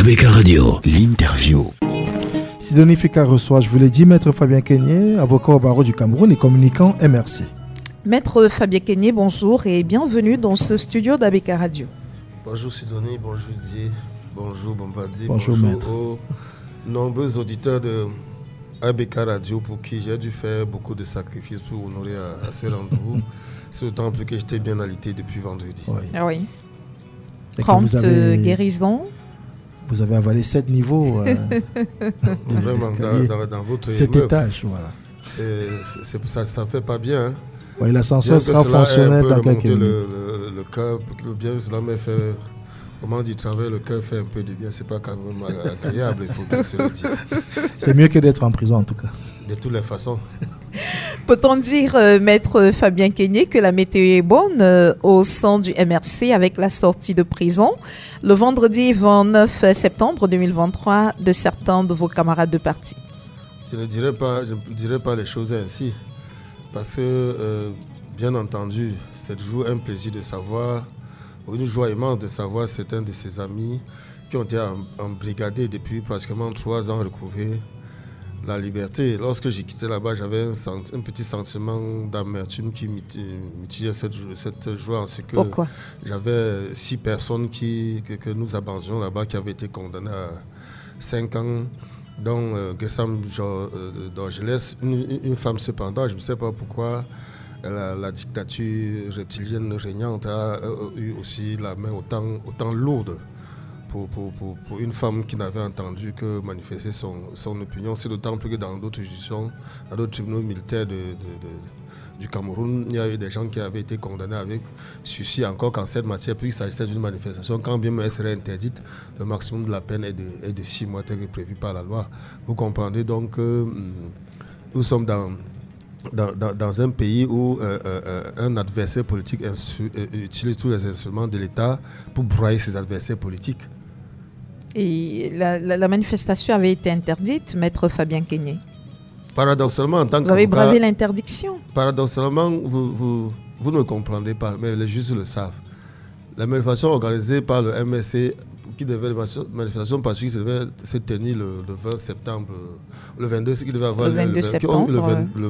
ABK Radio, l'interview. Sidonie Fika reçoit, je vous l'ai dit, Maître Fabien Kenyé, avocat au barreau du Cameroun et communicant MRC. Maître Fabien Kenyé, bonjour et bienvenue dans ce studio d'ABK Radio. Bonjour Sidonie, bonjour Didier, bonjour Bombardier, bonjour Maître. Aux nombreux auditeurs de ABK Radio pour qui j'ai dû faire beaucoup de sacrifices pour honorer à ce rendez-vous. C'est d'autant plus que j'étais bien alité depuis vendredi. Oui. Ah oui. Et Prompt guérison. Vous avez avalé 7 niveaux vraiment dans votre 7 étages, voilà. Ça ne fait pas bien. Hein. Oui, l'ascenseur sera fonctionnel dans quelques minutes. Le cœur, bien cela m'a fait, comment dire, travailler le cœur fait un peu de bien. C'est pas quand même agréable, il faut bien se le dire. C'est mieux que d'être en prison en tout cas. De toutes les façons. Peut-on dire, Maître Fabien Kenyé, que la météo est bonne au sein du MRC avec la sortie de prison le vendredi 29 septembre 2023 de certains de vos camarades de parti? Je ne dirais pas les choses ainsi. Parce que, bien entendu, c'est toujours un plaisir de savoir, une joie immense de savoir certains de ses amis qui ont été embrigadés depuis pratiquement 3 ans retrouver la liberté. Lorsque j'ai quitté là-bas, j'avais un petit sentiment d'amertume qui mitigeait cette joie en ce que j'avais 6 personnes que nous abandonnions là-bas qui avaient été condamnées à 5 ans. dont Gessam Dorgelès, une femme cependant, je ne sais pas pourquoi la dictature reptilienne régnante a eu aussi la main autant lourde pour une femme qui n'avait entendu que manifester son opinion. C'est d'autant plus que dans d'autres juridictions, dans d'autres tribunaux militaires du Cameroun, il y a eu des gens qui avaient été condamnés avec sursis, encore qu'en cette matière, puisqu'il s'agissait d'une manifestation, quand bien même elle serait interdite, le maximum de la peine est de 6 mois, tel que prévu par la loi. Vous comprendrez donc que nous sommes dans un pays où un adversaire politique utilise tous les instruments de l'État pour broyer ses adversaires politiques. Et la manifestation avait été interdite, Maître Fabien Kenyé. Paradoxalement, en tant que vous avez bravé l'interdiction. Paradoxalement, vous ne comprendrez pas, mais les juges le savent. La manifestation organisée par le MSC, qui devait manifestation pacifique, devait se tenir le 20 septembre, le 22, qui devait avoir le 22 septembre, le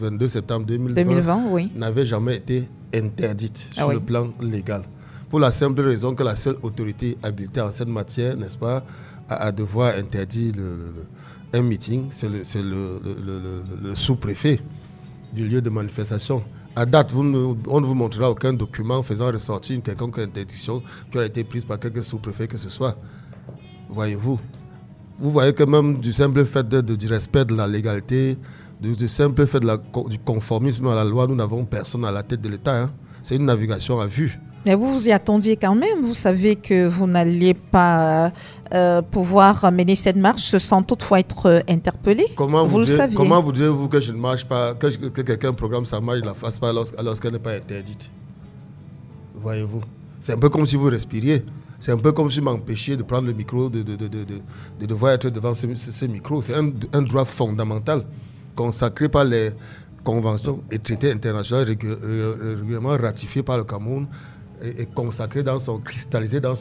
22 septembre 2020 oui. n'avait jamais été interdite sur le plan légal. Pour la simple raison que la seule autorité habilitée en cette matière, n'est-ce pas, à devoir interdire un meeting, c'est le sous-préfet du lieu de manifestation. À date, on ne vous montrera aucun document faisant ressortir une quelconque interdiction qui a été prise par quelque sous-préfet que ce soit. Voyez-vous. Vous voyez que même du simple fait du respect de la légalité, du simple fait du conformisme à la loi, nous n'avons personne à la tête de l'État. Hein. C'est une navigation à vue. Mais vous vous y attendiez quand même. Vous savez que vous n'alliez pas pouvoir mener cette marche sans toutefois être interpellé. Comment vous le saviez. Comment voudriez-vous que je ne marche pas, que quelqu'un programme sa marche, ne la fasse pas lorsqu'elle n'est pas interdite? Voyez-vous. C'est un peu comme si vous respiriez. C'est un peu comme si vous m'empêchiez de prendre le micro, de devoir être devant ce micro. C'est un droit fondamental consacré par les conventions et traités internationaux régulièrement ratifiés par le Cameroun et consacré cristallisé dans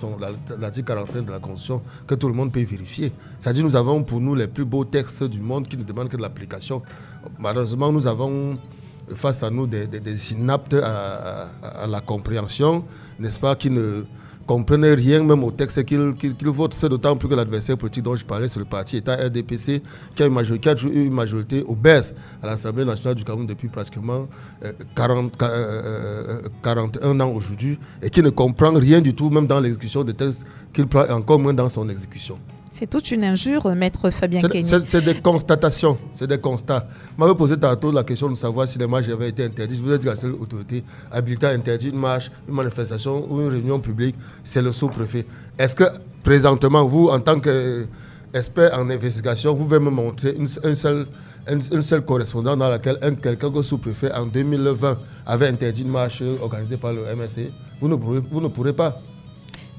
l'article 45 de la Constitution, que tout le monde peut vérifier. C'est-à-dire nous avons pour nous les plus beaux textes du monde qui ne demandent que de l'application. Malheureusement, nous avons face à nous des inaptes à la compréhension, n'est-ce pas, qui ne comprennent rien même au texte qu'ils votent. C'est d'autant plus que l'adversaire politique dont je parlais, c'est le parti État RDPC, qui a eu une majorité obèse à l'Assemblée nationale du Cameroun depuis pratiquement 41 ans aujourd'hui, et qui ne comprend rien du tout, même dans l'exécution des textes, qu'il prend encore moins dans son exécution. C'est toute une injure, Maître Fabien Kenyé. C'est des constatations, c'est des constats. Vous m'avez posé tantôt la question de savoir si les marches avaient été interdites. Je vous ai dit que la seule autorité habilitée à interdire une marche, une manifestation ou une réunion publique, c'est le sous-préfet. Est-ce que, présentement, vous, en tant qu'expert en investigation, vous pouvez me montrer une seule correspondance dans laquelle quelqu'un sous-préfet en 2020 avait interdit une marche organisée par le MSC? Vous ne pourrez pas.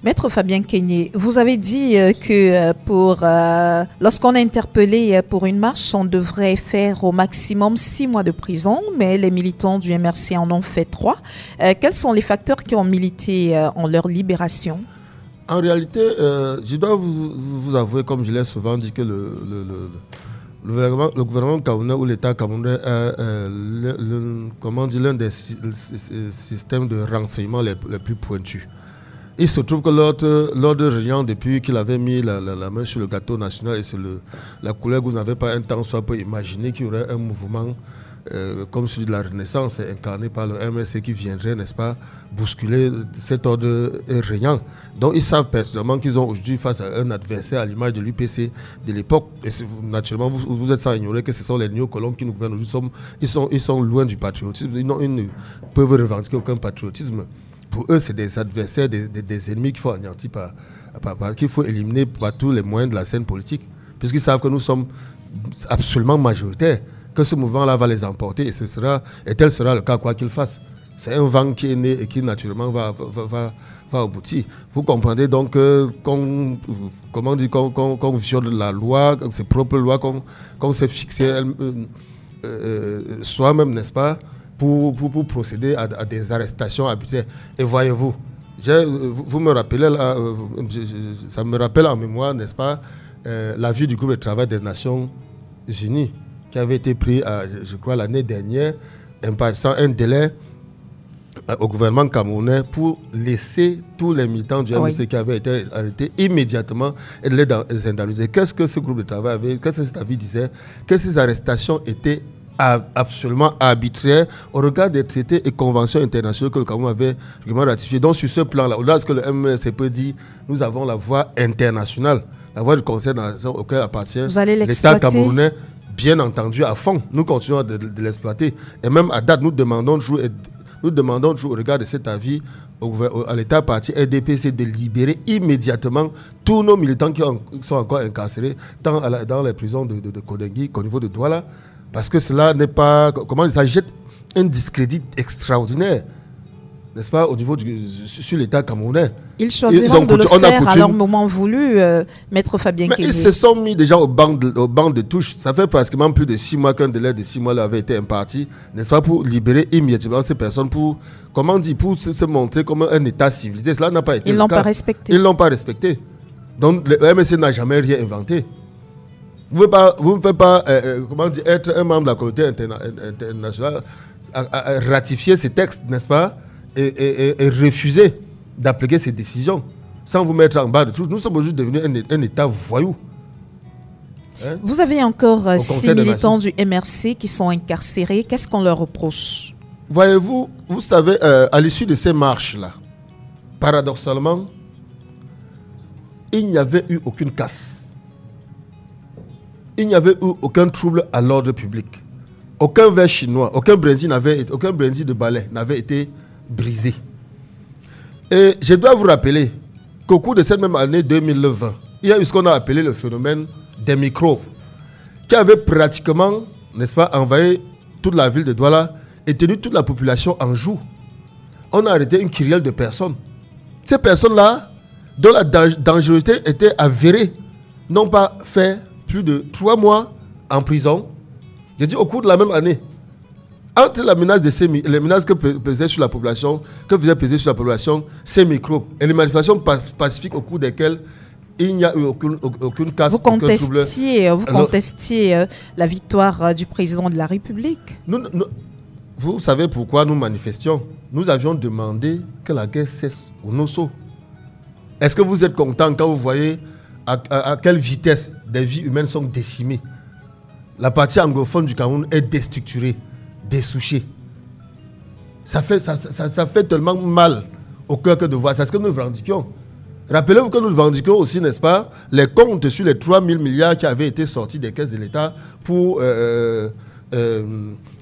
Maître Fabien Kenyé, vous avez dit que lorsqu'on est interpellé pour une marche, on devrait faire au maximum 6 mois de prison, mais les militants du MRC en ont fait 3. Quels sont les facteurs qui ont milité en leur libération? En réalité, je dois vous avouer, comme je l'ai souvent dit, que le gouvernement camerounais ou l'État camerounais est l'un des systèmes de renseignement les plus pointus. Il se trouve que lors de réunion, depuis qu'il avait mis la main sur le gâteau national et sur la couleur, vous n'avez pas un temps soit peu imaginer qu'il y aurait un mouvement comme celui de la Renaissance, incarné par le MSC qui viendrait, n'est-ce pas, bousculer cet ordre régnant. Donc ils savent personnellement qu'ils ont aujourd'hui face à un adversaire à l'image de l'UPC de l'époque. Et naturellement, vous êtes sans ignorer que ce sont les néocolons qui nous gouvernent aujourd'hui. Ils sont loin du patriotisme. Ils ne peuvent revendiquer aucun patriotisme. Pour eux, c'est des adversaires, des ennemis qu'il faut anéantir qu'il faut éliminer par tous les moyens de la scène politique, puisqu'ils savent que nous sommes absolument majoritaires, que ce mouvement-là va les emporter, et tel sera le cas quoi qu'il fasse. C'est un vent qui est né et qui naturellement va aboutir. Vous comprenez donc qu'on viole la loi, ses propres lois, qu'on s'est fixé soi-même, n'est-ce pas, pour procéder à des arrestations arbitraires. Et voyez-vous, vous me rappelez là, ça me rappelle en mémoire, n'est-ce pas, l'avis du groupe de travail des Nations Unies qui avait été pris, je crois, l'année dernière, imposant un délai au gouvernement camerounais pour laisser tous les militants du MSC qui avaient été arrêtés immédiatement et les indemniser. Qu'est-ce que ce groupe de travail avait, qu'est-ce que cet avis disait? Que ces arrestations étaient absolument arbitraire au regard des traités et conventions internationales que le Cameroun avait ratifiées. Donc sur ce plan-là, au-delà de ce que le MSCP dit, nous avons la voie internationale, la voie du Conseil des Nations auquel appartient l'État camerounais, bien entendu à fond. Nous continuons de l'exploiter. Et même à date, nous demandons toujours au regard de cet avis à l'État parti RDPC de libérer immédiatement tous nos militants qui sont encore incarcérés dans les prisons de Kodengui, qu'au niveau de Douala. Parce que cela n'est pas... Comment ça jette un discrédit extraordinaire, n'est-ce pas, au niveau sur l'État camerounais. Ils choisiront de le faire à leur moment voulu, Maître Fabien Kenyé. Ils se sont mis déjà au banc de touche. Ça fait pratiquement plus de 6 mois qu'un délai de 6 mois avait été imparti, n'est-ce pas, pour libérer immédiatement ces personnes, pour se montrer comme un État civilisé. Cela n'a pas été le cas. Ils ne l'ont pas respecté. Donc le MSC n'a jamais rien inventé. Vous ne pouvez pas être un membre de la communauté internationale à ratifier ces textes, n'est-ce pas, et refuser d'appliquer ces décisions sans vous mettre en bas de tout. Nous sommes aujourd'hui devenus un État voyou. Hein? Vous avez encore 6 militants du MRC qui sont incarcérés. Qu'est-ce qu'on leur reproche? Voyez-vous, vous savez, à l'issue de ces marches-là, paradoxalement, il n'y avait eu aucune casse. Il n'y avait eu aucun trouble à l'ordre public. Aucun verre chinois, aucun brindis de balai n'avait été brisé. Et je dois vous rappeler qu'au cours de cette même année 2020, il y a eu ce qu'on a appelé le phénomène des microbes, qui avait pratiquement, n'est-ce pas, envahi toute la ville de Douala et tenu toute la population en joue. On a arrêté une kyrielle de personnes. Ces personnes-là, dont la dangerosité était avérée, n'ont pas fait plus de 3 mois en prison. J'ai dit au cours de la même année. Entre la menace les menaces que faisaient sur la population, ces microbes et les manifestations pacifiques au cours desquelles il n'y a eu aucune casse, aucun trouble. Vous contestiez la victoire du président de la République. Vous savez pourquoi nous manifestions? Nous avions demandé que la guerre cesse au Nosso. Est-ce que vous êtes content quand vous voyez à quelle vitesse des vies humaines sont décimées? La partie anglophone du Cameroun est déstructurée, dessouchée. Ça fait tellement mal au cœur que de voir. C'est ce que nous revendiquons. Rappelez-vous que nous revendiquons aussi, n'est-ce pas, les comptes sur les 3 000 milliards qui avaient été sortis des caisses de l'État pour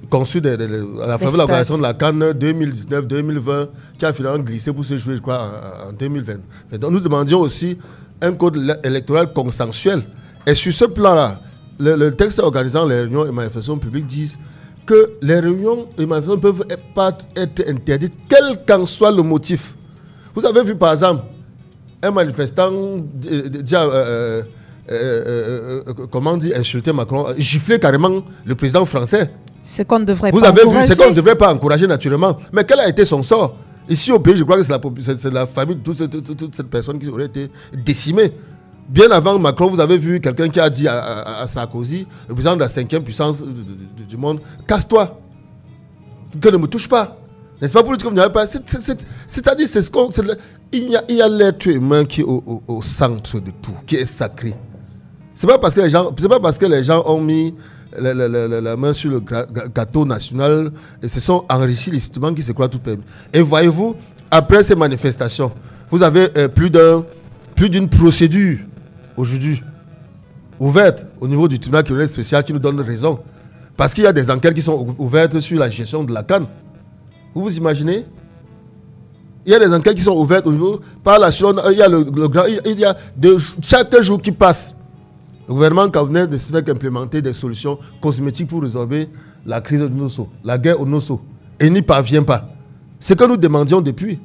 construire à la faveur de l'organisation de la Cannes 2019-2020 qui a finalement glissé pour se jouer, je crois, en 2020. Et donc nous demandions aussi un code électoral consensuel. Et sur ce plan-là, le texte organisant les réunions et manifestations publiques disent que les réunions et manifestations ne peuvent pas être interdites, quel qu'en soit le motif. Vous avez vu, par exemple, un manifestant insulter Macron, gifler carrément le président français. C'est qu'on ne devrait pas encourager. Vous avez vu, c'est qu'on ne devrait pas encourager naturellement. Mais quel a été son sort? Ici au pays, je crois que c'est la famille de toute cette personne qui aurait été décimée. Bien avant Macron, vous avez vu quelqu'un qui a dit à Sarkozy, le président de la 5e puissance du monde, casse-toi, que ne me touche pas. N'est-ce pas pour lui dire que vous n'avez pas... C'est-à-dire, il y a l'être humain qui est au centre de tout, qui est sacré. C'est pas parce que les gens ont mis la main sur le gâteau national et se sont enrichis licitement qui se croient tout permis. Et voyez-vous, après ces manifestations, vous avez plus d'une procédure aujourd'hui ouverte au niveau du tribunal criminel spécial qui nous donne raison. Parce qu'il y a des enquêtes qui sont ouvertes sur la gestion de la CAN. Vous vous imaginez? Il y a des enquêtes qui sont ouvertes au niveau par la suite. Il y a chaque jour qui passe. Le gouvernement camerounais ne fait qu'implémenter des solutions cosmétiques pour résorber la crise de Nosso, la guerre au Nosso. Et n'y parvient pas. C'est ce que nous demandions depuis.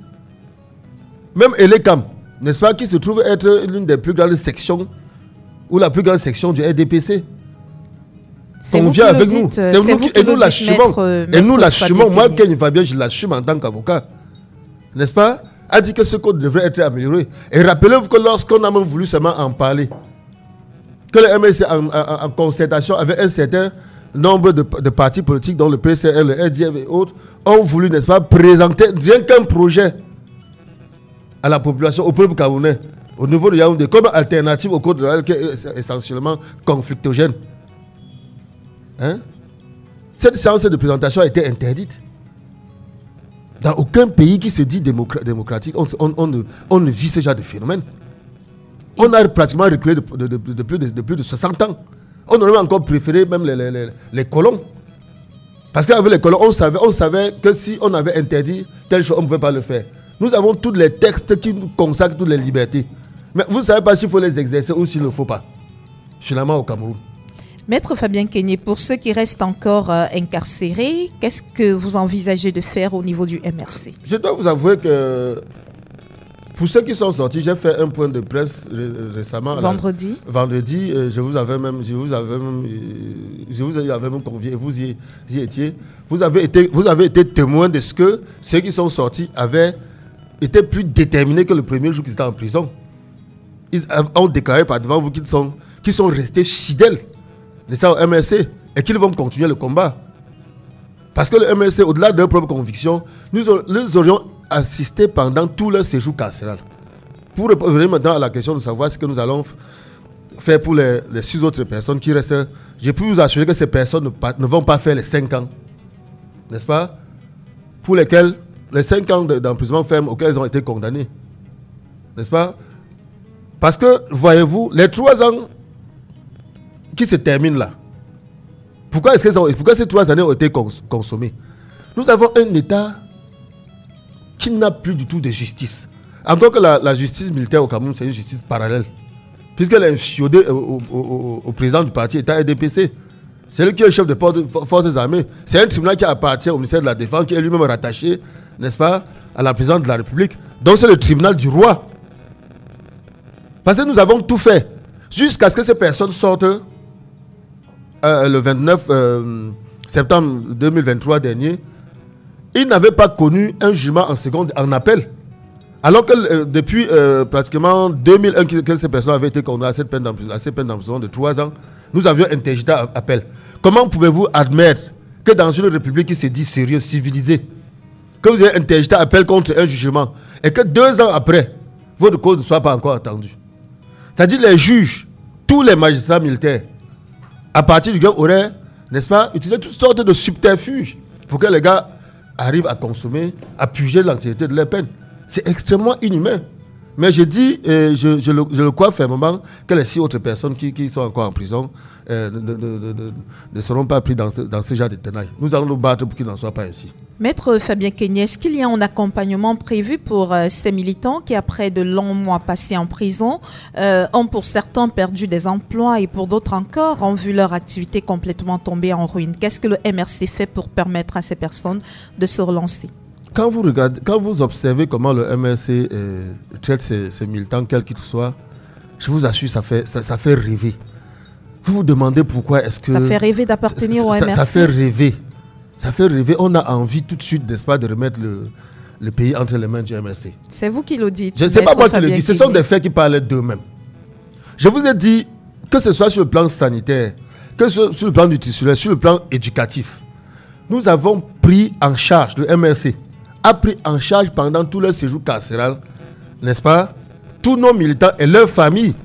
Même Elekam, n'est-ce pas, qui se trouve être l'une des plus grandes sections, ou la plus grande section du RDPC. On vient avec nous. Et nous l'assumons. Et nous l'assumons. Moi, Ken Fabien, je l'assume en tant qu'avocat. N'est-ce pas? A dit que ce code devrait être amélioré. Et rappelez-vous que lorsqu'on a même voulu seulement en parler, que le MLC en concertation avec un certain nombre de partis politiques, dont le PCR, le RDF et autres, ont voulu, n'est-ce pas, présenter rien qu'un projet à la population, au peuple camerounais, au niveau de Yaoundé, comme alternative au code rural qui est essentiellement conflictogène. Hein? Cette séance de présentation a été interdite. Dans aucun pays qui se dit démocratique, on ne vit ce genre de phénomène. On a pratiquement reculé de plus de 60 ans. On aurait encore préféré même les colons. Parce qu'avec les colons, on savait que si on avait interdit telle chose, on ne pouvait pas le faire. Nous avons tous les textes qui nous consacrent toutes les libertés. Mais vous ne savez pas s'il faut les exercer ou s'il ne faut pas. Finalement au Cameroun. Maître Fabien Kenyé, pour ceux qui restent encore incarcérés, qu'est-ce que vous envisagez de faire au niveau du MRC? Je dois vous avouer que pour ceux qui sont sortis, j'ai fait un point de presse récemment. Vendredi. Vendredi, je vous avais même convié, vous y étiez. Vous avez été témoin de ce que ceux qui sont sortis avaient été plus déterminés que le premier jour qu'ils étaient en prison. Ils ont déclaré par devant vous qu'ils sont restés fidèles au MRC et qu'ils vont continuer le combat. Parce que le MRC, au-delà de leurs propres convictions, nous aurions assisté pendant tout leur séjour carcéral. Pour revenir maintenant à la question de savoir ce que nous allons faire pour les 6 autres personnes qui restent, je peux vous assurer que ces personnes ne vont pas faire les 5 ans. N'est-ce pas? Pour lesquels, les 5 ans d'emprisonnement ferme auxquels ils ont été condamnés. N'est-ce pas? Parce que, voyez-vous, les 3 ans qui se terminent là, pourquoi ces 3 années ont été consommées? Nous avons un État qui n'a plus du tout de justice. Encore que la justice militaire au Cameroun, c'est une justice parallèle. Puisqu'elle est infiodée au président du parti État RDPC. C'est lui qui est le chef de forces armées. C'est un tribunal qui appartient au ministère de la Défense, qui est lui-même rattaché, n'est-ce pas, à la présidente de la République. Donc c'est le tribunal du roi. Parce que nous avons tout fait jusqu'à ce que ces personnes sortent le 29 septembre 2023 dernier. Ils n'avaient pas connu un jugement en appel. Alors que depuis pratiquement 2001 que ces personnes avaient été condamnées à cette peine d'emprisonnement de 3 ans, nous avions interjeté appel. Comment pouvez-vous admettre que dans une république qui se dit sérieuse, civilisée, que vous ayez interjeté appel contre un jugement et que 2 ans après, votre cause ne soit pas encore entendue? C'est-à-dire les juges, tous les magistrats militaires, à partir du gars auraient, n'est-ce pas, utilisé toutes sortes de subterfuges pour que les gars arrivent à consommer, à puger l'entièreté de leur peine. C'est extrêmement inhumain. Mais je dis, je le crois fermement, que les 6 autres personnes qui sont encore en prison ne seront pas pris dans ce genre de tenailles. Nous allons nous battre pour qu'il n'en soit pas ainsi. Maître Fabien Kenyé, est-ce qu'il y a un accompagnement prévu pour ces militants qui, après de longs mois passés en prison, ont pour certains perdu des emplois et pour d'autres encore ont vu leur activité complètement tomber en ruine? Qu'est-ce que le MRC fait pour permettre à ces personnes de se relancer? Quand vous observez comment le MRC traite ces militants, quels qu'ils soient, je vous assure, ça fait rêver. Vous vous demandez pourquoi est-ce que... Ça fait rêver d'appartenir au MRC. Ça fait rêver. Ça fait rêver. On a envie tout de suite, n'est-ce pas, de remettre le pays entre les mains du MRC. C'est vous qui le dites. Ce n'est pas moi qui le dis, ce sont des faits qui parlent d'eux-mêmes. Je vous ai dit, que ce soit sur le plan sanitaire, que ce soit sur le plan nutritionnel, sur le plan éducatif, nous avons pris en charge, le MRC a pris en charge pendant tout leur séjour carcéral, n'est-ce pas, tous nos militants et leurs familles.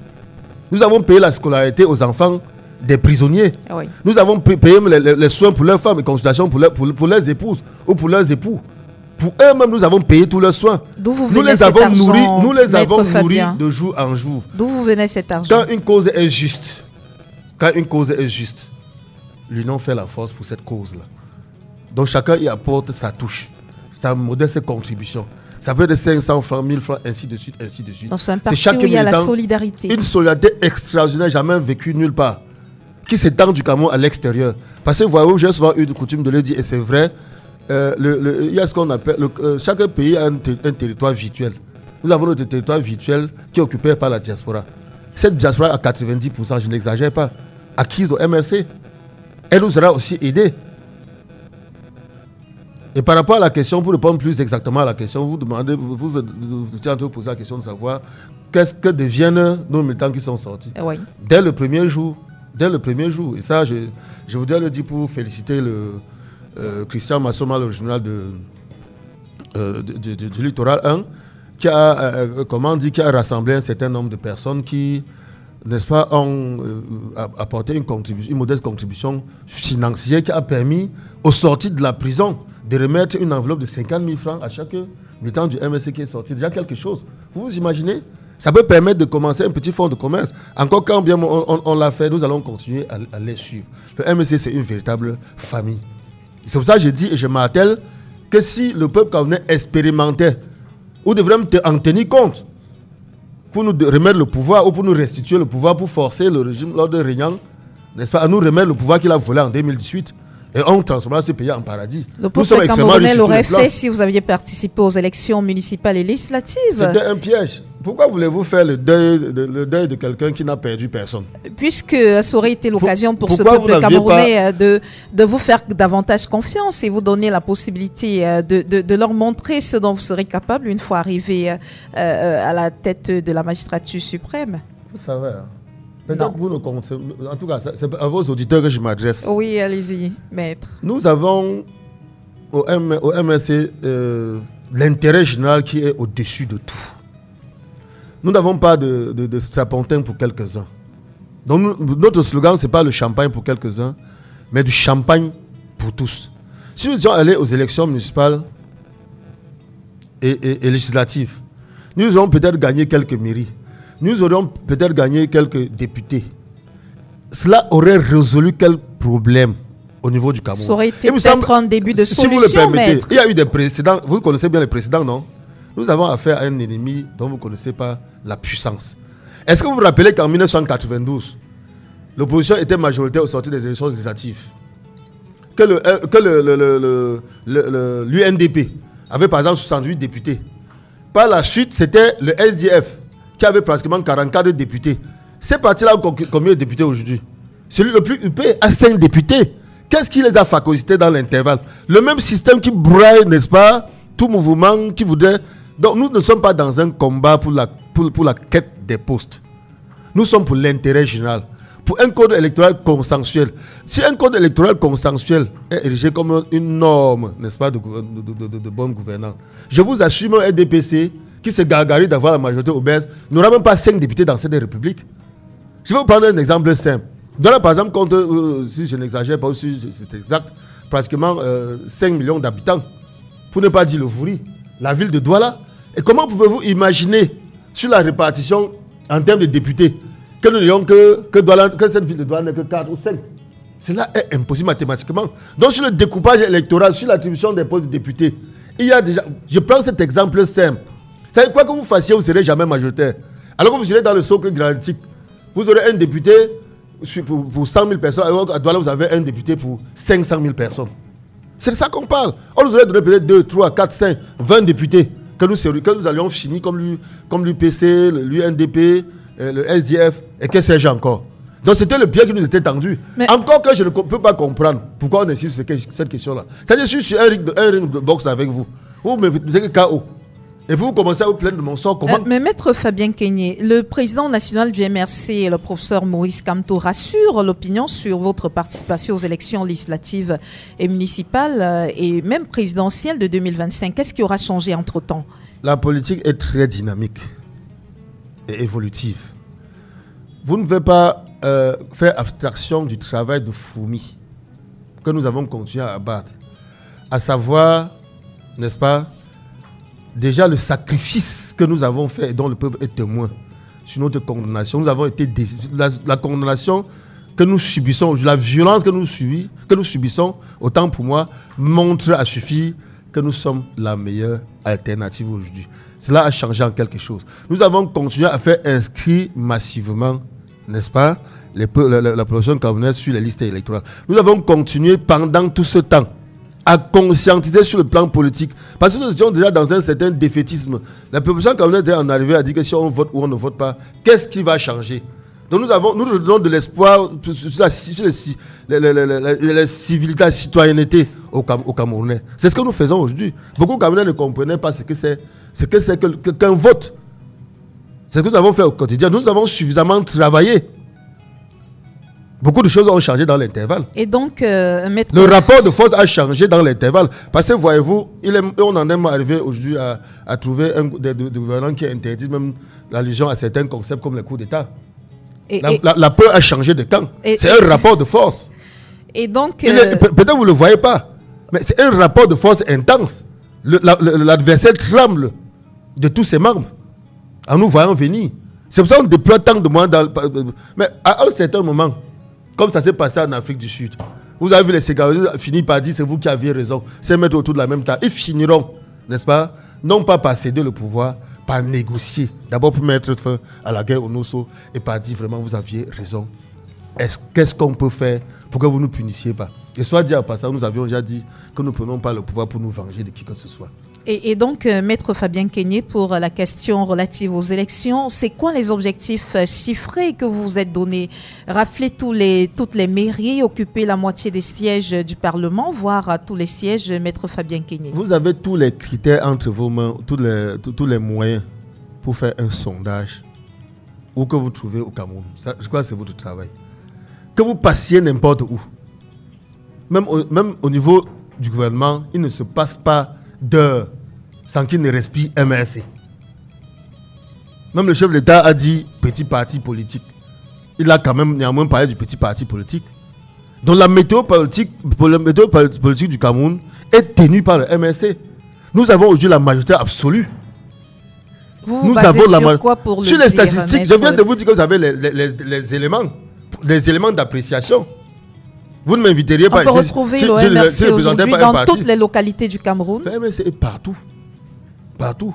Nous avons payé la scolarité aux enfants des prisonniers. Oui. Nous avons payé les soins pour leurs femmes et consultations pour leurs épouses ou pour leurs époux. Pour eux-mêmes, nous avons payé tous leurs soins. D'où vous Nous venez les avons cet argent, nourris, nous les avons Maître nourris Fabien? de jour en jour. D'où vous venez cet argent? Quand une cause est juste, l'union fait la force pour cette cause-là. Donc chacun y apporte sa touche, sa modeste contribution. Ça peut être 500 francs, 1000 francs, ainsi de suite, ainsi de suite. Donc c'est un parti où il y a la solidarité. Une solidarité extraordinaire, jamais vécue nulle part, qui s'étend du Cameroun à l'extérieur. Parce que vous voyez, j'ai souvent eu de coutume de le dire, et c'est vrai, il y a ce qu'on appelle, chaque pays a un territoire virtuel. Nous avons notre territoire virtuel qui est occupé par la diaspora. Cette diaspora à 90%, je n'exagère pas, acquise au MRC, elle nous aura aussi aidés. Et par rapport à la question, pour répondre plus exactement à la question, vous êtes en train de poser la question de savoir qu'est-ce que deviennent nos militants qui sont sortis. Oui. Dès le premier jour, et ça je voudrais le dire pour féliciter Christian Massoma, le régional du littoral 1, qui a rassemblé un certain nombre de personnes qui, n'est-ce pas, ont apporté une modeste contribution financière qui a permis aux sorties de la prison de remettre une enveloppe de 50 000 francs à chaque militant du MRC qui est sorti. Déjà quelque chose. Vous vous imaginez? Ça peut permettre de commencer un petit fonds de commerce. Encore quand bien on l'a fait, nous allons continuer à les suivre. Le MRC, c'est une véritable famille. C'est pour ça que je dis et je m'attelle que si le peuple camerounais expérimentait, ou devrait en tenir compte pour nous remettre le pouvoir ou pour nous restituer le pouvoir, pour forcer le régime lors de régnant, n'est-ce pas, à nous remettre le pouvoir qu'il a volé en 2018. Et on transformera ce pays en paradis. Le peuple camerounais l'aurait fait si vous aviez participé aux élections municipales et législatives. C'était un piège. Pourquoi voulez-vous faire le deuil de quelqu'un qui n'a perdu personne? Puisque ça aurait été l'occasion pour ce peuple camerounais de vous faire davantage confiance et vous donner la possibilité de leur montrer ce dont vous serez capable une fois arrivé à la tête de la magistrature suprême. Vous savez, peut-être vous ne comptez. En tout cas, c'est à vos auditeurs que je m'adresse. Oui, allez-y, maître. Nous avons au MRC l'intérêt général qui est au-dessus de tout. Nous n'avons pas de strapontin pour quelques-uns. Donc notre slogan, ce n'est pas le champagne pour quelques-uns, mais du champagne pour tous. Si nous étions allés aux élections municipales et législatives, nous aurions peut-être gagné quelques mairies. Nous aurions peut-être gagné quelques députés. Cela aurait résolu quel problème au niveau du Cameroun? Ça aurait été peut-être un début de solution, si vous le permettez, maître. Il y a eu des précédents. Vous connaissez bien les précédents, non? Nous avons affaire à un ennemi dont vous ne connaissez pas la puissance. Est-ce que vous vous rappelez qu'en 1992, l'opposition était majoritaire au sortir des élections législatives? Que l'UNDP avait par exemple 68 députés. Par la suite, c'était le SDF qui avait pratiquement 44 députés. Ces partis-là ont combien de députés aujourd'hui? Celui le plus huppé a 5 députés. Qu'est-ce qui les a phagocytés dans l'intervalle? Le même système qui braille, n'est-ce pas, tout mouvement qui voudrait... Donc nous ne sommes pas dans un combat pour la quête des postes. Nous sommes pour l'intérêt général. Pour un code électoral consensuel. Si un code électoral consensuel est érigé comme une norme, n'est-ce pas, de bonne gouvernance, je vous assure, un RDPC qui se gargarise d'avoir la majorité obèse n'aura même pas 5 députés dans cette république. Je vais vous prendre un exemple simple. Dans par exemple, si je n'exagère pas, si c'est exact, pratiquement 5 millions d'habitants, pour ne pas dire le Vouri, la ville de Douala. Et comment pouvez-vous imaginer sur la répartition en termes de députés que nous n'ayons que cette ville de Douala n'est que 4 ou 5? Cela est impossible mathématiquement. Donc sur le découpage électoral, sur l'attribution des postes de députés, il y a déjà... Je prends cet exemple simple. Vous savez quoi que vous fassiez, vous ne serez jamais majoritaire. Alors que vous serez dans le socle granitique, vous aurez un député pour 100 000 personnes, alors à Douala, vous avez un député pour 500 000 personnes. C'est de ça qu'on parle. On nous aurait donné peut-être 2, 3, 4, 5, 20 députés que nous allions finir comme l'UPC, l'UNDP, le SDF et que sais-je encore. Donc c'était le pied qui nous était tendu. Mais encore que je ne peux pas comprendre pourquoi on insiste sur cette question-là. C'est-à-dire que je suis sur un ring de boxe avec vous. Vous me mettez KO. Et puis vous commencez à vous plaindre de mon sort. Comment Mais maître Fabien Kenyé, le président national du MRC, le professeur Maurice Kamto, rassure l'opinion sur votre participation aux élections législatives et municipales et même présidentielles de 2025. Qu'est-ce qui aura changé entre-temps? La politique est très dynamique et évolutive. Vous ne pouvez pas faire abstraction du travail de fourmi que nous avons continué à abattre. À savoir, n'est-ce pas, déjà le sacrifice que nous avons fait et dont le peuple est témoin sur notre condamnation. Nous avons été la condamnation que nous subissons aujourd'hui, la violence que nous subissons, autant pour moi, montre à suffire que nous sommes la meilleure alternative aujourd'hui. Cela a changé en quelque chose. Nous avons continué à faire inscrire massivement, n'est-ce pas, la population camerounaise sur les listes électorales. Nous avons continué pendant tout ce temps à conscientiser sur le plan politique. Parce que nous étions déjà dans un certain défaitisme. La population camerounaise en arrivée à dire que si on vote ou on ne vote pas, qu'est-ce qui va changer? Donc nous donnons de l'espoir sur la civilité, la citoyenneté au Camerounais. C'est ce que nous faisons aujourd'hui. Beaucoup de Camerounais ne comprenaient pas ce que c'est qu'un vote. C'est ce que nous avons fait au quotidien. Nous avons suffisamment travaillé. Beaucoup de choses ont changé dans l'intervalle. Et donc, maître... Le rapport de force a changé dans l'intervalle. Parce que, voyez-vous, on en est arrivé aujourd'hui à trouver des gouvernants qui interdisent même l'allusion à certains concepts comme le coup d'État. La peur a changé de camp. C'est un rapport de force. Et donc... Peut-être vous ne le voyez pas, mais c'est un rapport de force intense. L'adversaire tremble de tous ses membres en nous voyant venir. C'est pour ça qu'on déploie tant de moyens. Mais à un certain moment, comme ça s'est passé en Afrique du Sud, vous avez vu les ségrégationnistes finir par dire c'est vous qui aviez raison, c'est mettre autour de la même table. Ils finiront, n'est-ce pas, non pas par céder le pouvoir, par négocier. D'abord pour mettre fin à la guerre au Nosso et par dire vraiment vous aviez raison. Qu'est-ce qu'on peut faire pour que vous ne nous punissiez pas? Et soit dit en passant, nous avions déjà dit que nous ne prenons pas le pouvoir pour nous venger de qui que ce soit. Et donc, maître Fabien Kenyé, pour la question relative aux élections, c'est quoi les objectifs chiffrés que vous vous êtes donnés? Rafler toutes les mairies, occuper la moitié des sièges du Parlement, voire tous les sièges, maître Fabien Kenyé? Vous avez tous les critères entre vos mains, tous les moyens pour faire un sondage où que vous trouvez au Cameroun. Ça, je crois que c'est votre travail. Que vous passiez n'importe où. Même au niveau du gouvernement, il ne se passe pas d'heures sans qu'il ne respire MRC. Même le chef de l'État a dit petit parti politique. Il a quand même néanmoins parlé du petit parti politique. Donc la météo politique du Cameroun est tenue par le MRC. Nous avons aujourd'hui la majorité absolue. Nous avons sur quoi pour le sur les statistiques, je viens de vous dire que vous avez les éléments d'appréciation. Vous ne m'inviteriez pas ici. On peut retrouver le MRC aujourd'hui dans toutes les localités du Cameroun. Le MRC est partout. Partout.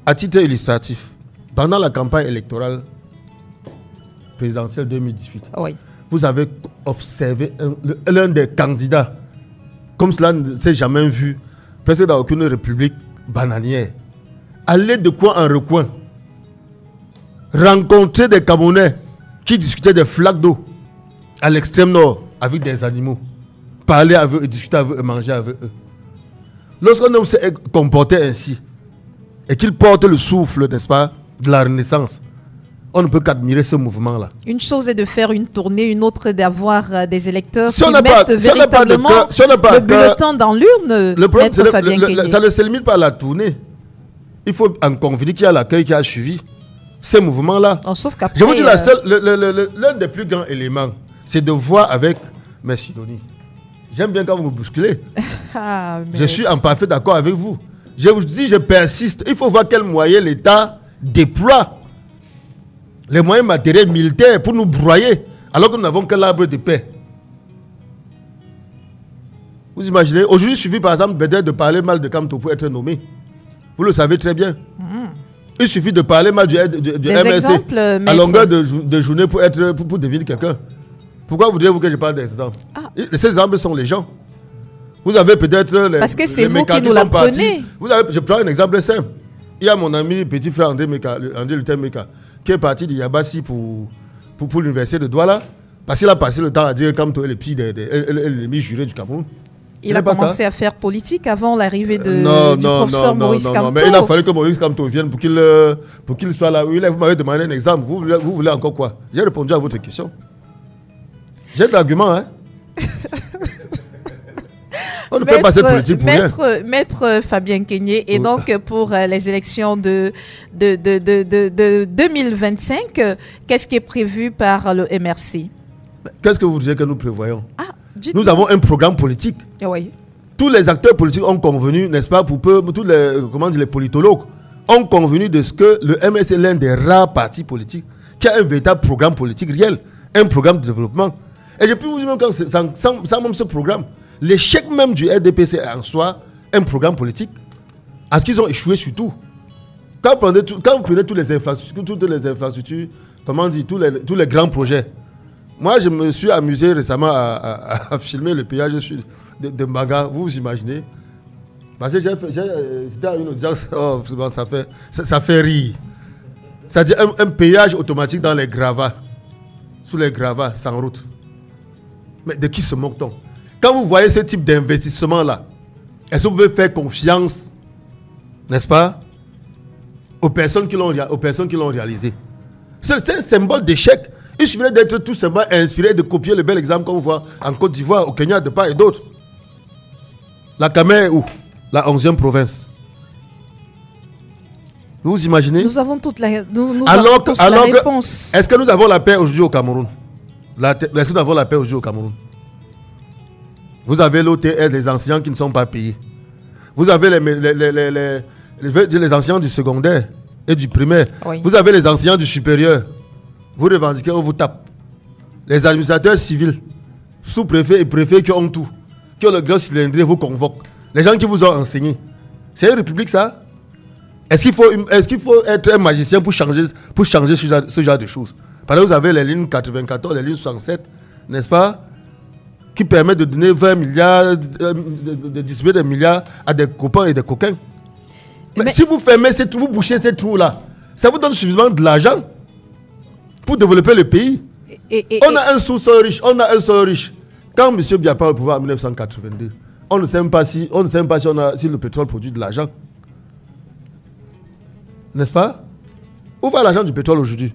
À titre illustratif, pendant la campagne électorale présidentielle 2018, vous avez observé l'un des candidats, comme cela ne s'est jamais vu, presque dans aucune république bananière, aller de coin en recoin, rencontrer des Camerounais qui discutaient des flaques d'eau à l'extrême nord avec des animaux, parler avec eux, discuter avec eux, manger avec eux. Lorsqu'un homme s'est comporté ainsi et qu'il porte le souffle, n'est-ce pas, de la Renaissance, on ne peut qu'admirer ce mouvement-là. Une chose est de faire une tournée, une autre d'avoir des électeurs qui mettent véritablement le bulletin dans l'urne. Le problème, ça ne se limite pas à la tournée. Il faut en convenir qu'il y a l'accueil qui a suivi ces mouvements-là. Je vous dis, l'un des plus grands éléments, c'est de voir avec mes Sidonie. J'aime bien quand vous me bousculez. Je suis en parfait d'accord avec vous. Je vous dis, je persiste. Il faut voir quels moyens l'État déploie. Les moyens matériels militaires pour nous broyer, alors que nous n'avons que l'arbre de paix. Vous imaginez, aujourd'hui, il suffit par exemple de parler mal de Kamto pour être nommé. Vous le savez très bien. Il suffit de parler mal du MRC à longueur de journée pour devenir quelqu'un. Pourquoi voudriez-vous que je parle d'exemples? Ces exemples sont les gens. Vous avez peut-être parce que c'est vous qui nous l'apprenez. Je prends un exemple simple. Il y a mon ami petit frère André Luther Meka qui est parti de Yabassi pour l'université de Douala parce qu'il a passé le temps à dire Kamto est l'ennemi juré du Cameroun. Il a commencé à faire politique avant l'arrivée du professeur Maurice Kamto. Non, mais il a fallu que Maurice Kamto vienne pour qu'il soit là où il est. Vous m'avez demandé un exemple. Vous voulez encore quoi? J'ai répondu à votre question. J'ai de l'argument, hein. On ne fait pas cette politique pour rien. Maître Fabien Kenyé, et donc pour les élections de 2025, qu'est-ce qui est prévu par le MRC? Qu'est-ce que vous disiez que nous prévoyons? Nous avons un programme politique. Oui. Tous les acteurs politiques ont convenu, n'est-ce pas, tous les politologues ont convenu de ce que le MRC est l'un des rares partis politiques qui a un véritable programme politique réel, un programme de développement. Et je peux vous dire même sans même ce programme, l'échec même du RDPC en soi, un programme politique, parce qu'ils ont échoué sur tout. Quand vous prenez toutes les infrastructures, comment on dit, tous les grands projets. Moi, je me suis amusé récemment à filmer le péage de Maga, vous imaginez. Parce que c'était une audience, ça fait rire. C'est-à-dire un péage automatique dans les gravats, sous les gravats, sans route. Mais de qui se moque-t-on? Quand vous voyez ce type d'investissement-là, est-ce que vous pouvez faire confiance, n'est-ce pas, aux personnes qui l'ont réalisé? C'est un symbole d'échec. Il suffirait d'être tout simplement inspiré, de copier le bel exemple qu'on voit en Côte d'Ivoire, au Kenya, de part et d'autre. La Camer est où? La 11e province. Vous imaginez? Nous avons toute la réponse. Est-ce que nous avons la paix aujourd'hui au Cameroun? Est-ce que nous avons la paix aujourd'hui au Cameroun? Vous avez l'OTS, les enseignants qui ne sont pas payés. Vous avez les enseignants du secondaire et du primaire. Oui. Vous avez les enseignants du supérieur. Vous revendiquez, on vous tape. Les administrateurs civils, sous-préfets et préfets qui ont tout, qui ont le grand cylindré, vous convoquent. Les gens qui vous ont enseigné. C'est une république, ça? Est-ce qu'il faut être un magicien pour changer ce genre de choses? Par exemple, vous avez les lignes 94, les lignes 67, n'est-ce pas? Qui permettent de donner 20 milliards, de distribuer des milliards à des copains et des coquins. Mais si vous fermez ces trous, vous bouchez ces trous-là, ça vous donne suffisamment de l'argent pour développer le pays. On a un sous-sol riche. Quand M. Biapa a le pouvoir en 1982, on ne sait même pas si le pétrole produit de l'argent. N'est-ce pas? Où va l'argent du pétrole aujourd'hui?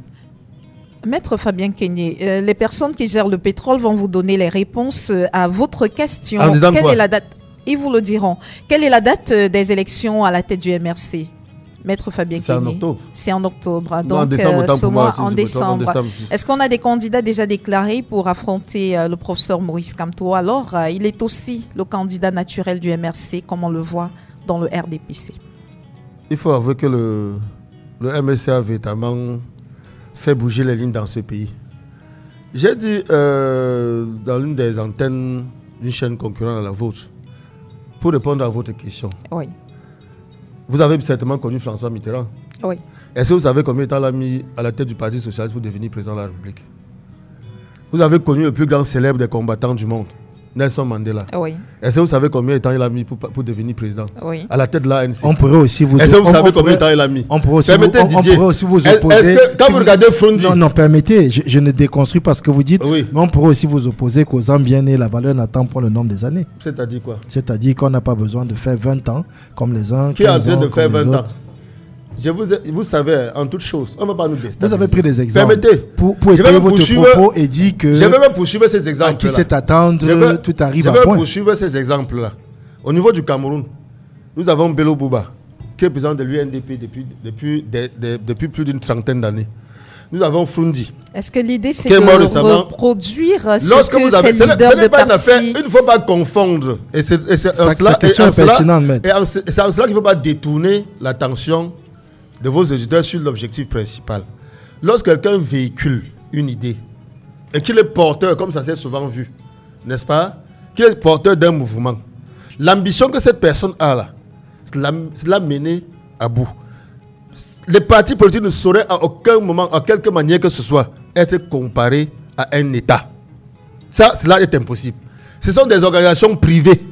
Maître Fabien Kenyé, les personnes qui gèrent le pétrole vont vous donner les réponses à votre question. En disant Quelle quoi? est la date? Ils vous le diront. Quelle est la date des élections à la tête du MRC? Maître Fabien Kenyé. C'est en octobre. C'est en octobre. Donc, en décembre, ce mois, en décembre. Est-ce qu'on a des candidats déjà déclarés pour affronter le professeur Maurice Kamto? Alors, il est aussi le candidat naturel du MRC, comme on le voit dans le RDPC. Il faut avouer que le MRC a véritablement fait bouger les lignes dans ce pays. J'ai dit dans l'une des antennes d'une chaîne concurrente à la vôtre, pour répondre à votre question. Oui. Vous avez certainement connu François Mitterrand. Oui. Est-ce que vous savez combien de temps il a mis à la tête du Parti Socialiste pour devenir président de la République? Vous avez connu le plus grand célèbre des combattants du monde, Nelson Mandela. Oui. Est-ce que vous savez combien de temps il a mis pour devenir président? Oui. À la tête de l'ANC. On pourrait aussi vous... Est-ce que vous savez combien de temps il a mis? On pourrait aussi vous opposer... Quand vous regardez Frondi... Non, permettez, je ne déconstruis pas ce que vous dites, oui. Mais on pourrait aussi vous opposer qu'aux ans bien nés, la valeur n'attend pas le nombre des années. C'est-à-dire quoi? C'est-à-dire qu'on n'a pas besoin de faire 20 ans comme les uns. Qui est en train de faire 20 ans? Vous savez, en toute chose, on ne va pas nous déstabiliser. Vous avez pris des exemples. Permettez. Pour étayer votre propos et dire que... Je vais même poursuivre ces exemples-là. À qui c'est attendre, tout arrive à point. Je vais poursuivre ces exemples-là. Au niveau du Cameroun, nous avons Bello Bouba, qui est président de l'UNDP depuis plus d'une trentaine d'années. Nous avons Frundi. Est-ce que l'idée, c'est de reproduire ce que ces leaders de parti... Il ne faut pas confondre. Et c'est sa question est pertinente, maître. Et c'est en cela qu'il ne faut pas détourner l'attention de vos auditeurs sur l'objectif principal. Lorsque quelqu'un véhicule une idée et qu'il est porteur, comme ça s'est souvent vu, n'est-ce pas, qu'il est porteur d'un mouvement, l'ambition que cette personne a là, c'est la mener à bout. Les partis politiques ne sauraient à aucun moment, à quelque manière que ce soit, être comparés à un État. Ça, cela est impossible. Ce sont des organisations privées.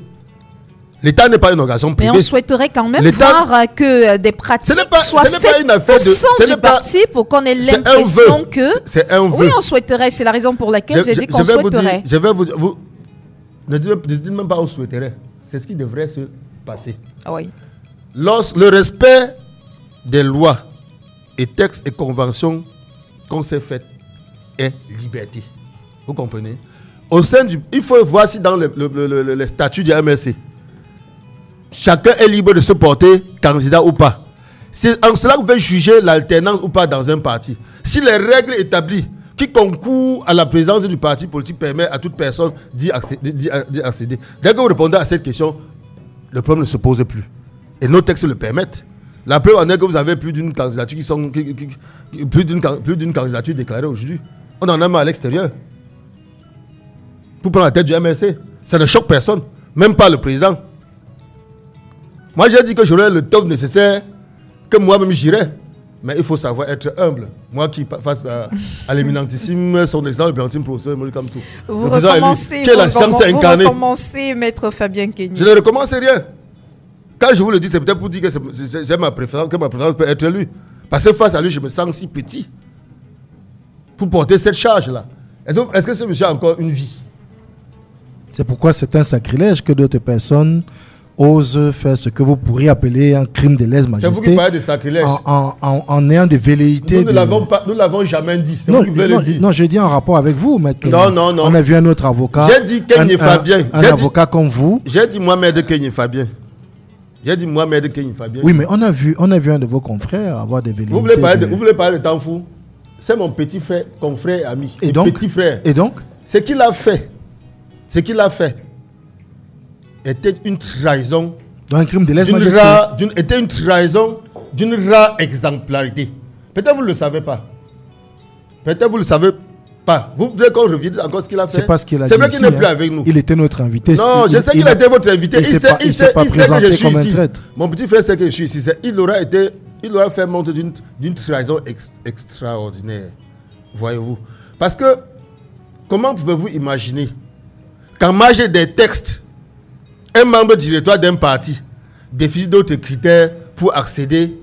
L'État n'est pas une organisation privée. Mais on souhaiterait quand même voir que des pratiques soient faites au sein du parti pour qu'on ait l'impression que... C'est un vœu. Oui, on souhaiterait. C'est la raison pour laquelle j'ai dit qu'on souhaiterait. Ne dites même pas on souhaiterait. C'est ce qui devrait se passer. Oui. Le respect des lois et textes et conventions qu'on s'est faites est liberté. Vous comprenez? Au sein il faut voir si dans les statuts du MRC, chacun est libre de se porter candidat ou pas. C'est en cela que vous pouvez juger l'alternance ou pas dans un parti. Si les règles établies qui concourent à la présidence du parti politique permettent à toute personne d'y accéder. Dès que vous répondez à cette question, le problème ne se pose plus. Et nos textes le permettent. La preuve en est que vous avez plus d'une candidature plus d'une candidature déclarée aujourd'hui. On en a marre à l'extérieur. Pour prendre la tête du MRC. Ça ne choque personne. Même pas le président. Moi j'ai dit que j'aurais le top nécessaire, que moi-même j'irais. Mais il faut savoir être humble. Moi qui, face à l'éminentissime, son excellence, le brillantissime professeur Mouly Kamto. Vous recommencez, maître Fabien Kenyé. Je ne recommence rien. Quand je vous le dis, c'est peut-être pour dire que j'ai ma préférence, que ma préférence peut être lui. Parce que face à lui, je me sens si petit. Pour porter cette charge-là. Est-ce que ce monsieur a encore une vie? C'est pourquoi c'est un sacrilège que d'autres personnes osent faire ce que vous pourriez appeler un crime de lèse-majesté. C'est vous qui parlez de sacrilège. En ayant des velléités. Nous ne l'avons jamais dit. C'est vous qui voulez le dire. Non, je dis en rapport avec vous, maître Kenyé. Non. On a vu un autre avocat. J'ai dit Kenyé Fabien. Un avocat comme vous. J'ai dit moi, maître Kenyé Fabien. Oui, mais on a vu un de vos confrères avoir des velléités. Vous voulez parler de temps fou? C'est mon petit frère, confrère et ami. Et donc, petit frère. Et donc? Ce qu'il a fait était une trahison. Un crime de lèse-majesté. Était une trahison d'une rare exemplarité. Peut-être vous ne le savez pas. Vous voulez qu'on revienne encore ce qu'il a fait? C'est pas ce qu'il a dit. C'est vrai qu'il n'est plus avec nous. Il était notre invité. Non, je sais qu'il a été votre invité. Il s'est pas présenté comme un traître. Mon petit frère sait que je suis ici. Il aura fait montre d'une trahison extraordinaire. Voyez-vous. Parce que, comment pouvez-vous imaginer qu'en marge des textes, un membre directoire d'un parti définit d'autres critères pour accéder,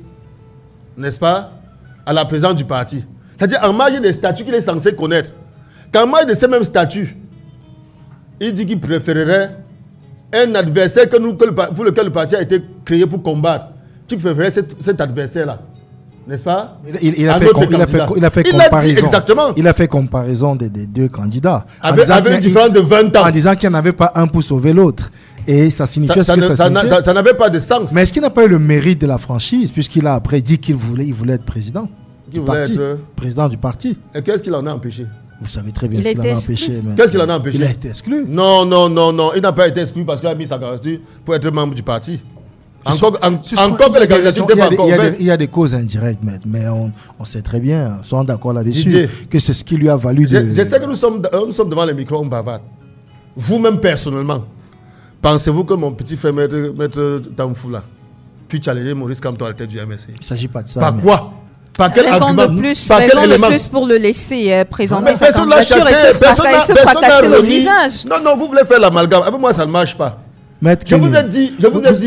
n'est-ce pas, à la présence du parti? C'est-à-dire en marge des statuts qu'il est censé connaître. Qu'en marge de ces mêmes statuts, il dit qu'il préférerait un adversaire pour lequel le parti a été créé pour combattre. Qu'il préférerait cet adversaire-là. N'est-ce pas? Il a fait comparaison. Exactement. Il a fait comparaison des deux candidats. Avec une différence de 20 ans. En disant qu'il n'y en avait pas un pour sauver l'autre. Et ça signifiait ce que ça signifiait. Ça n'avait pas de sens. Mais est-ce qu'il n'a pas eu le mérite de la franchise, puisqu'il a après dit qu'il voulait être président du parti, président du parti? Et qu'est-ce qu'il en a empêché? Vous savez très bien ce qu'il en a empêché. Qu'est-ce qu'il en a empêché? Il a été exclu. Non. Il n'a pas été exclu parce qu'il a mis sa candidature pour être membre du parti. Encore que les candidatures n'étaient pas encore ouvertes. Il y a des causes indirectes, mais on sait très bien, sont d'accord là-dessus, que c'est ce qui lui a valu de... Je sais que nous sommes devant les micros, on bavarde. Vous-même personnellement, pensez-vous que mon petit frère Maître Tamfoula puis challenger Maurice Kamto à la tête du MRC? Il ne s'agit pas de ça. Par quoi? Par quel argument? Raison de plus pour le laisser présenter sa candidature et se fracasser le visage. Non, vous voulez faire l'amalgame. Avec moi, ça ne marche pas. Maître je vous ai dit.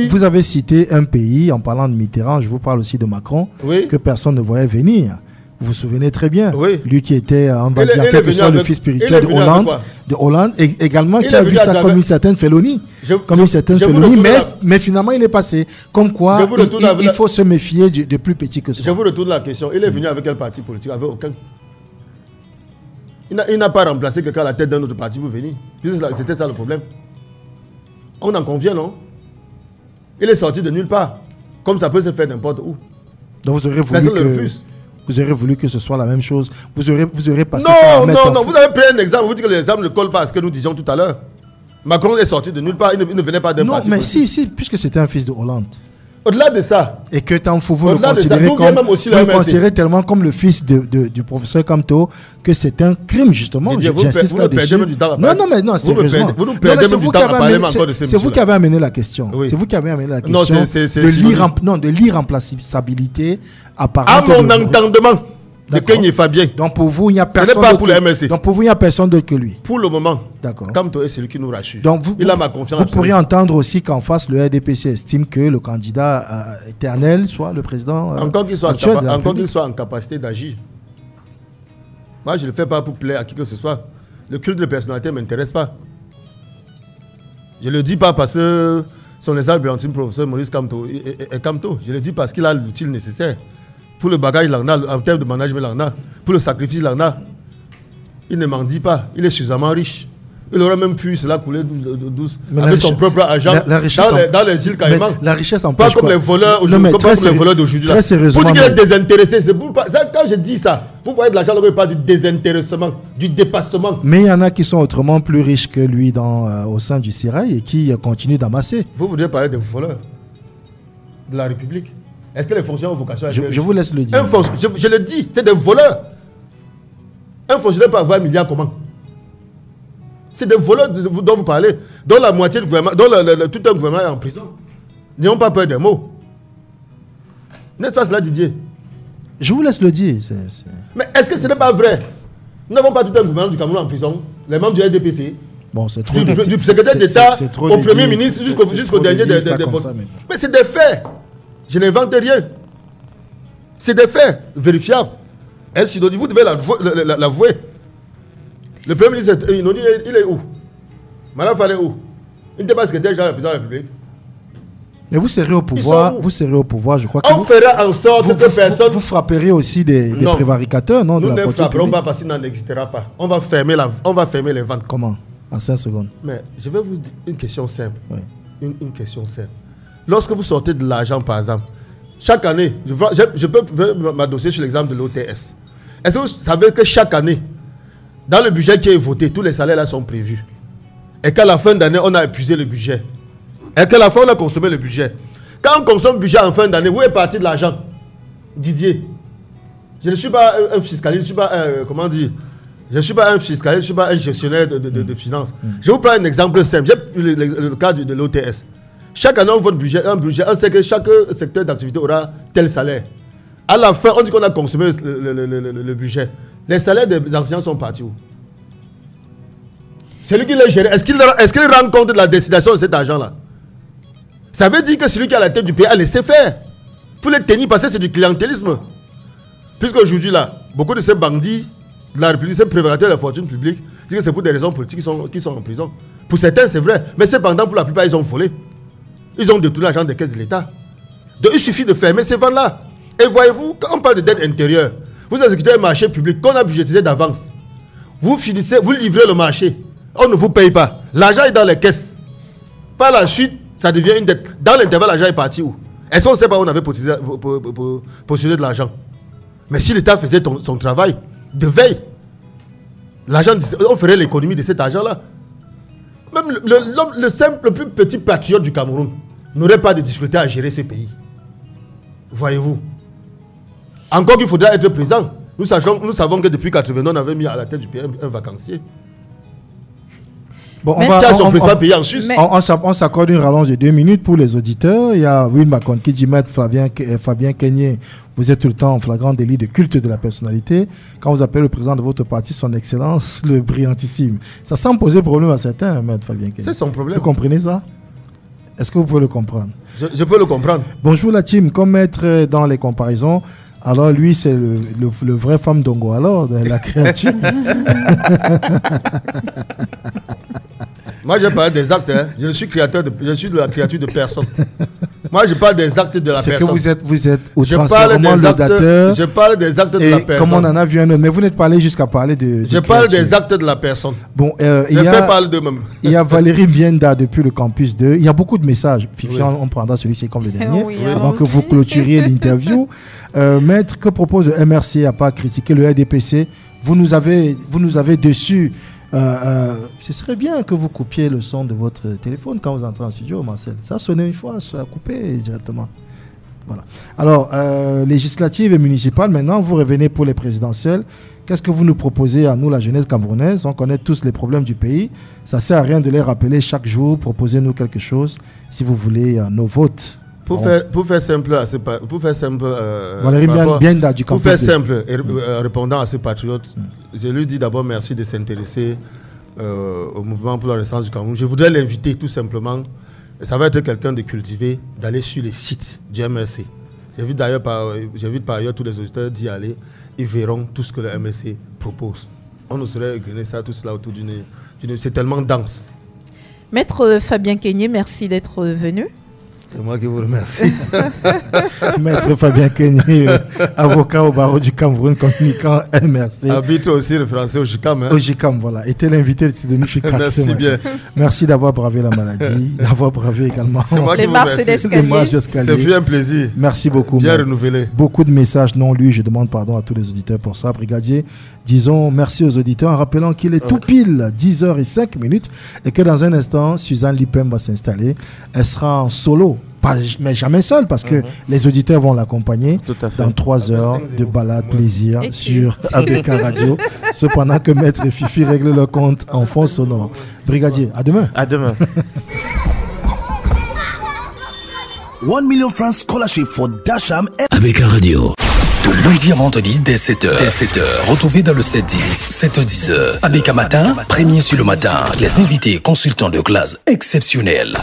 Vous avez cité un pays, en parlant de Mitterrand, je vous parle aussi de Macron, que personne ne voyait venir. Vous vous souvenez très bien. Oui. Lui qui était, on va dire, quelque soit le fils spirituel de Hollande, et également qui a vu ça comme une certaine félonie. Mais finalement, il est passé. Comme quoi, il faut se méfier de plus petit que ça. Je vous retourne la question. Il est venu avec quel parti politique? Avec aucun. Il n'a pas remplacé quelqu'un à la tête d'un autre parti pour venir. C'était ça le problème. On en convient, non? Il est sorti de nulle part. Comme ça peut se faire n'importe où. Donc vous aurez voulu que ce soit la même chose. Vous aurez passé ça à Non, vous avez pris un exemple. Vous dites que l'exemple ne colle pas à ce que nous disions tout à l'heure. Macron est sorti de nulle part. Il ne venait pas d'un parti. Non, mais si, puisque c'était un fils de Hollande. Au-delà de ça. Et que vous le considérez tellement comme le fils du professeur Kamto que c'est un crime, justement. J'insiste là-dessus. Non, sérieusement. Vous nous perdez même du temps à parler encore de ces C'est vous qui avez amené la question. C'est vous qui avez amené la question de l'irremplaçabilité apparente. À mon entendement. De Kenyé Fabien. Donc pour vous, il n'y a personne d'autre que lui. Pour le moment, d'accord. Kamto est celui qui nous rassure. Donc il a ma confiance. Vous pourriez entendre aussi qu'en face, le RDPC estime que le candidat éternel soit le président. Encore qu'il soit en capacité d'agir. Moi, je ne le fais pas pour plaire à qui que ce soit. Le culte de personnalité ne m'intéresse pas. Je ne le dis pas parce que son exemple brillantissime, professeur Maurice Kamto est Kamto. Je le dis parce qu'il a l'outil nécessaire. Pour le bagage, il en a. En termes de management, il en a. Pour le sacrifice, il en a. Il ne m'en dit pas. Il est suffisamment riche. Il aurait même pu cela couler douce avec son propre argent dans les îles Caïmans. La richesse en pas comme les voleurs d'aujourd'hui. Très sérieusement. Pour dire qu'il est désintéressé, c'est pour, quand je dis ça, vous voyez de l'argent, on parle du désintéressement, du dépassement. Mais il y en a qui sont autrement plus riches que lui au sein du Sirail et qui continuent d'amasser. Vous voudriez parler des voleurs de la République? Est-ce que les fonctionnaires ont vocation à être je vous laisse le dire. Je le dis, c'est des voleurs. Un fonctionnaire peut avoir 1 milliard comment? C'est des voleurs dont vous parlez, dont la moitié du gouvernement, dont tout un gouvernement est en prison. N'ayons pas peur des mots. N'est-ce pas cela, Didier? Je vous laisse le dire. Mais est-ce que ce n'est pas vrai? Nous n'avons pas tout un gouvernement du Cameroun en prison. Les membres du RDPC. Bon, c'est trop du secrétaire d'État au Premier ministre jusqu'au dernier des mais c'est des faits. Je n'invente rien. C'est des faits vérifiables. Est-ce que vous devez l'avouer? Le Premier ministre, il est où? Madame Fall est où? Il n'était pas secrétaire général de la présidence de la République. Mais vous serez au pouvoir, je crois que on fera en sorte que personne... Vous frapperez aussi des prévaricateurs, non? Nous ne frapperons pas parce qu'il n'en existera pas. On va fermer les ventes. Comment? En 5 secondes. Mais je vais vous dire une question simple. Oui. Une question simple. Lorsque vous sortez de l'argent, par exemple, chaque année, je peux m'adosser sur l'exemple de l'OTS. Est-ce que vous savez que chaque année, dans le budget qui est voté, tous les salaires là sont prévus. Et qu'à la fin d'année, on a épuisé le budget. Et qu'à la fin, on a consommé le budget. Quand on consomme le budget en fin d'année, où est parti de l'argent? Didier. Je ne suis pas un fiscaliste, je ne suis pas comment dire? Je ne suis pas un fiscaliste, je ne suis pas un gestionnaire de finances. Je vous prends un exemple simple. J'ai le cas de l'OTS. Chaque année, on vote on sait que chaque secteur d'activité aura tel salaire. À la fin, on dit qu'on a consommé le budget. Les salaires des enseignants sont partis où? Celui qui les gère, est-ce qu'il rend compte de la destination de cet argent-là? Ça veut dire que celui qui a la tête du pays a laissé faire. Pour les tenir, parce que c'est du clientélisme. Puisqu'aujourd'hui, là, beaucoup de ces bandits de la République, ces prévaricateurs de la fortune publique, disent que c'est pour des raisons politiques qui sont en prison. Pour certains, c'est vrai. Mais cependant, pour la plupart, ils ont volé. Ils ont détourné l'argent des caisses de l'État. Donc, il suffit de fermer ces ventes-là. Et voyez-vous, quand on parle de dette intérieure, vous exécutez un marché public qu'on a budgétisé d'avance. Vous livrez le marché. On ne vous paye pas. L'argent est dans les caisses. Par la suite, ça devient une dette. Dans l'intervalle, l'argent est parti où? Est-ce qu'on ne sait pas où on avait possédé de l'argent? Mais si l'État faisait son travail de veille, on ferait l'économie de cet argent-là. Même le plus petit patriote du Cameroun n'aurait pas de difficulté à gérer ce pays. Voyez-vous. Encore qu'il faudra être présent. Nous savons que depuis 80 ans, on avait mis à la tête du pays un vacancier. Bon, on s'accorde une rallonge de 2 minutes pour les auditeurs. Il y a Will Macon qui dit Maître Fabien Kenyé, vous êtes tout le temps en flagrant délit de culte de la personnalité. Quand vous appelez le président de votre parti, son excellence, le brillantissime. Ça semble poser problème à certains, Maître Fabien Kenyé. C'est son problème. Vous comprenez ça? Est-ce que vous pouvez le comprendre? Je peux le comprendre. Bonjour la team. Comme Maître dans les comparaisons, alors lui c'est le vrai femme d'Ongo, alors de la créature. Moi, je parle des actes. Hein. Je suis de la créature de personne. Moi, je parle des actes de la personne. C'est que vous êtes au transformement laudateur. Je parle des actes de la personne. Comme on en a vu un autre. Mais vous n'êtes pas allé jusqu'à parler de je parle des actes de la personne. Bon, je fais parler d'eux-mêmes. Il y a Valérie Bienda depuis le campus 2. Il y a beaucoup de messages. Fifi, on prendra celui-ci comme le dernier. Avant que vous clôturiez l'interview. Maître, que propose le MRC à part critiquer le RDPC? Vous nous avez déçus. Ce serait bien que vous coupiez le son de votre téléphone quand vous entrez en studio, Marcel. Ça sonnait une fois, ça a coupé directement. Voilà. Alors, législatives et municipales, maintenant, vous revenez pour les présidentielles. Qu'est-ce que vous nous proposez à nous, la jeunesse camerounaise? On connaît tous les problèmes du pays. Ça ne sert à rien de les rappeler chaque jour. Proposez-nous quelque chose, si vous voulez, nos votes. Pour faire simple, répondant à ces patriotes, je lui dis d'abord merci de s'intéresser au mouvement pour la renaissance du Cameroun. Je voudrais l'inviter tout simplement, ça va être quelqu'un de cultivé, d'aller sur les sites du MRC. J'invite par ailleurs tous les auditeurs d'y aller. Ils verront tout ce que le MRC propose. On ne saurait gagner ça, tout cela autour d'une... C'est tellement dense. Maître Fabien Kenyé, merci d'être venu. C'est moi qui vous remercie. Maître Fabien Kenyé, avocat au barreau du Cameroun, communicant MRC. Habite aussi référencé au GICAM. Au GICAM, voilà. Était l'invité de Sidonie Fika. Merci bien. Merci d'avoir bravé la maladie, d'avoir bravé également les marches d'escalier. Ça fut un plaisir. Merci beaucoup. Bien renouvelé. Beaucoup de messages non lus. Je demande pardon à tous les auditeurs pour ça. Brigadier, disons merci aux auditeurs en rappelant qu'il est tout pile 10h05 et que dans un instant, Suzanne Lipem va s'installer. Elle sera en solo. Mais jamais seul, parce que les auditeurs vont l'accompagner dans 3 heures de balade plaisir sur ABK Radio. Cependant que Maître et Fifi règlent leur compte en fond sonore. Brigadier, à demain. À demain. 1 million francs scholarship for Dasham ABK Radio. De lundi à vendredi dès 7h. Retrouvez dans le 7-10, 7h-10h. ABK Matin, premier sur le matin. Les invités consultants de classe exceptionnels.